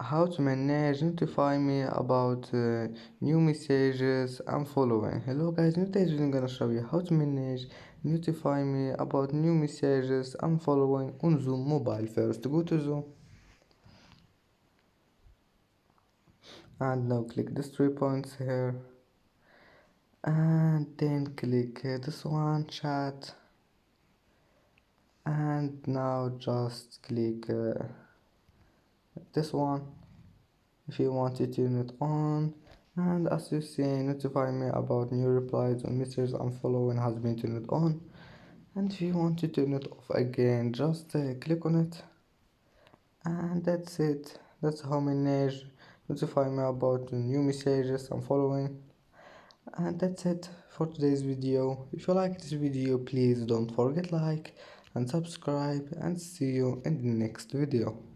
How to manage notify me about new messages I'm following. Hello guys, in today's video I'm gonna show you how to manage notify me about new messages I'm following on Zoom mobile. First go to Zoom and now click these 3 points here and then click this one chat and now just click this one if you want to turn it on. And as you see, notify me about new replies on messages I'm following has been turned on. And if you want to turn it off again, just click on it, and that's it. That's how manage notify me about the new messages I'm following. And that's it for today's video. If you like this video, please don't forget like and subscribe, and see you in the next video.